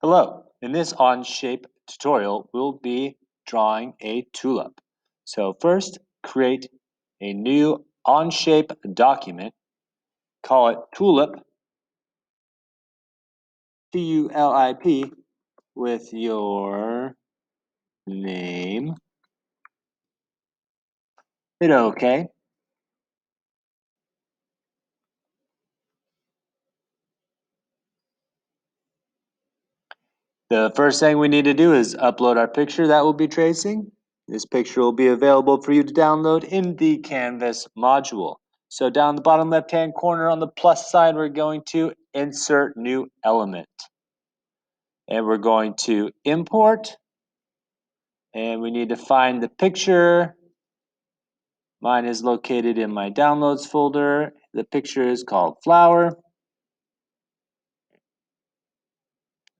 Hello, in this Onshape tutorial, we'll be drawing a tulip. So first, create a new Onshape document, call it Tulip, T-U-L-I-P, with your name. Hit OK. The first thing we need to do is upload our picture that we'll be tracing. This picture will be available for you to download in the Canvas module. So down the bottom left-hand corner on the plus side, we're going to insert new element. And we're going to import, and we need to find the picture. Mine is located in my downloads folder. The picture is called flower.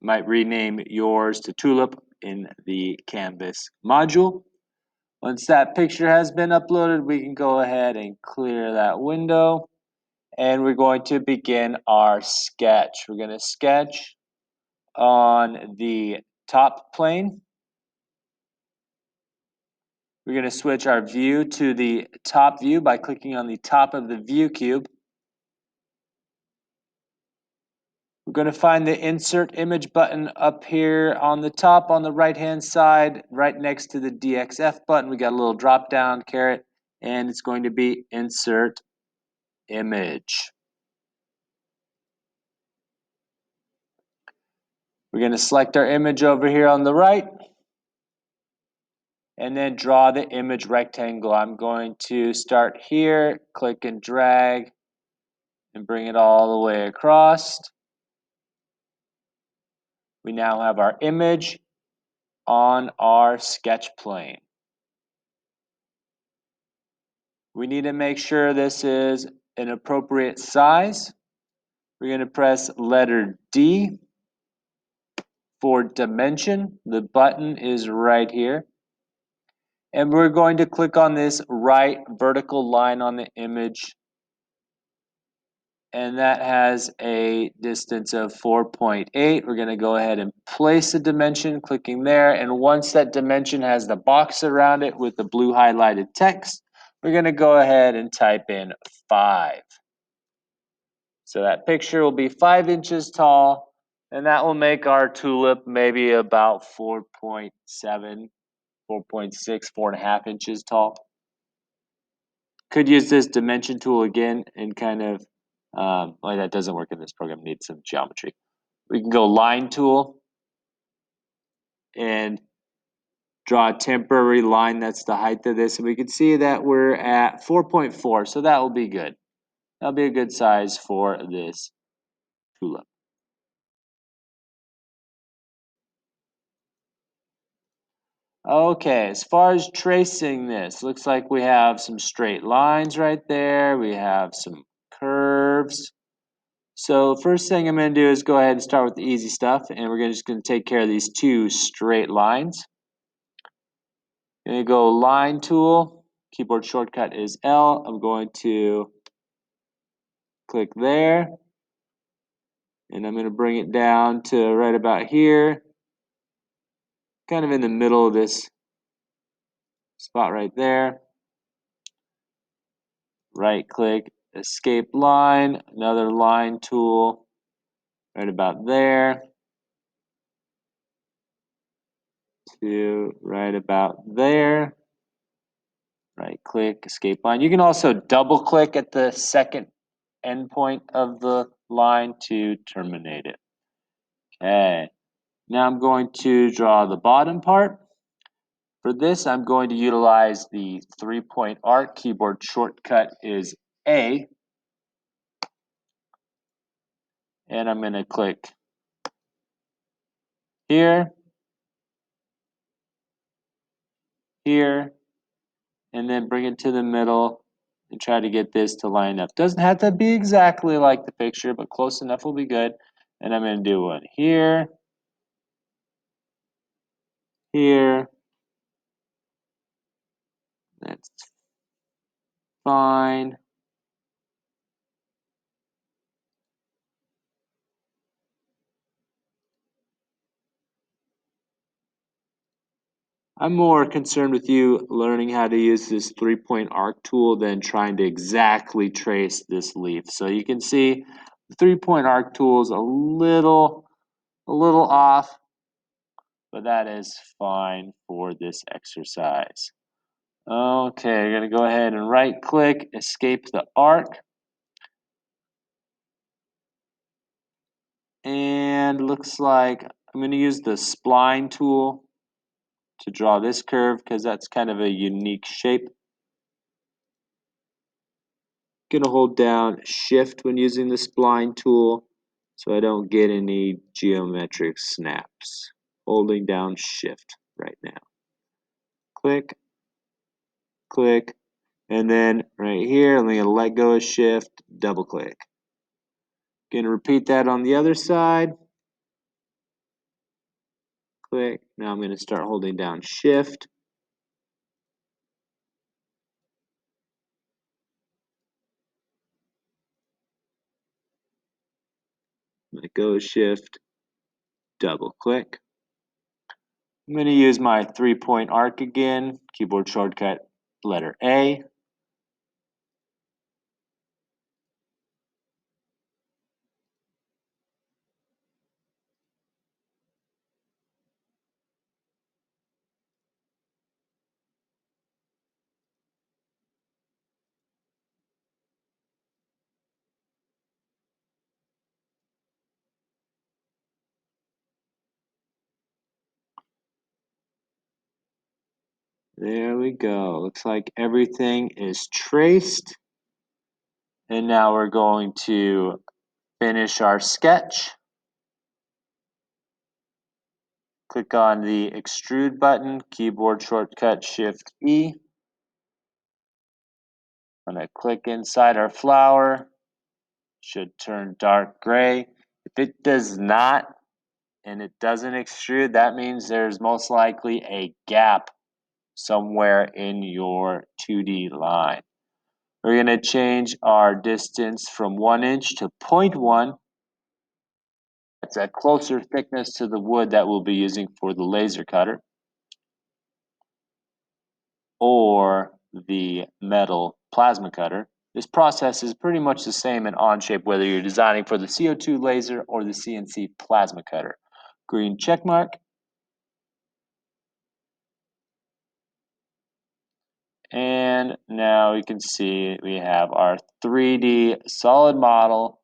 Might rename yours to tulip in the Canvas module. Once that picture has been uploaded, we can go ahead and clear that window. And we're going to begin our sketch. We're going to sketch on the top plane. We're going to switch our view to the top view by clicking on the top of the view cube. We're going to find the Insert Image button up here on the top on the right-hand side, right next to the DXF button. We got a little drop-down caret, and it's going to be Insert Image. We're going to select our image over here on the right, and then draw the image rectangle. I'm going to start here, click and drag, and bring it all the way across. We now have our image on our sketch plane. We need to make sure this is an appropriate size. We're going to press letter D for dimension. The button is right here. And we're going to click on this right vertical line on the image. And that has a distance of 4.8. We're going to go ahead and place a dimension, clicking there. And once that dimension has the box around it with the blue highlighted text, we're going to go ahead and type in 5. So that picture will be 5 inches tall, and that will make our tulip maybe about 4.7, 4.6, 4.5 inches tall. Could use this dimension tool again and kind of, well, that doesn't work in this program, needs some geometry. We can go line tool and draw a temporary line that's the height of this, and we can see that we're at 4.4, so that will be good. That'll be a good size for this tulip. Okay, as far as tracing this, looks like we have some straight lines right there. We have some curves. So first thing I'm going to do is go ahead and start with the easy stuff, and we're just going to take care of these 2 straight lines. I'm going to go line tool. Keyboard shortcut is L. I'm going to click there, and I'm going to bring it down to right about here, kind of in the middle of this spot right there. Right click, escape line, another line tool right about there to right about there. Right click, escape line. You can also double click at the second endpoint of the line to terminate it. Okay, now I'm going to draw the bottom part. For this, I'm going to utilize the 3-point arc. Keyboard shortcut is A. And I'm going to click here, here, and then bring it to the middle and try to get this to line up. Doesn't have to be exactly like the picture, but close enough will be good. And I'm going to do one here, here. That's fine. I'm more concerned with you learning how to use this 3-point arc tool than trying to exactly trace this leaf. So you can see the 3-point arc tool is a little off, but that is fine for this exercise. Okay, we're going to go ahead and right click, escape the arc. And looks like I'm going to use the spline tool to draw this curve because that's kind of a unique shape. Gonna hold down shift when using the spline tool so I don't get any geometric snaps. Holding down shift right now. Click, click, and then right here I'm gonna let go of shift, double click. Gonna repeat that on the other side. Click. Now I'm gonna start holding down shift. Let go of shift, double click. I'm going to use my 3-point arc again, keyboard shortcut letter A. There we go. Looks like everything is traced. And now we're going to finish our sketch. Click on the extrude button, keyboard shortcut shift E. I'm going to click inside our flower. Should turn dark gray. If it does not and it doesn't extrude, that means there's most likely a gap somewhere in your 2D line. We're going to change our distance from 1 inch to 0.1. That's a closer thickness to the wood that we'll be using for the laser cutter or the metal plasma cutter. This process is pretty much the same in Onshape whether you're designing for the CO2 laser or the CNC plasma cutter. Green check mark. And now you can see we have our 3D solid model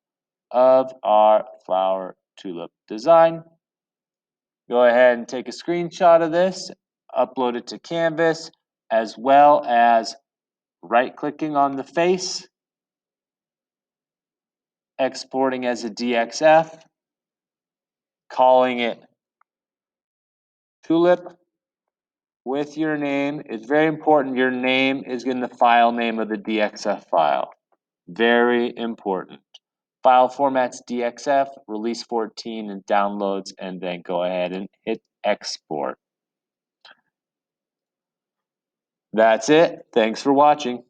of our flower tulip design. Go ahead and take a screenshot of this, upload it to Canvas, as well as right-clicking on the face, exporting as a DXF, calling it tulip with your name. It's very important your name is in the file name of the DXF file. Very important. File format's DXF, release 14 and downloads, and then go ahead and hit export. That's it. Thanks for watching.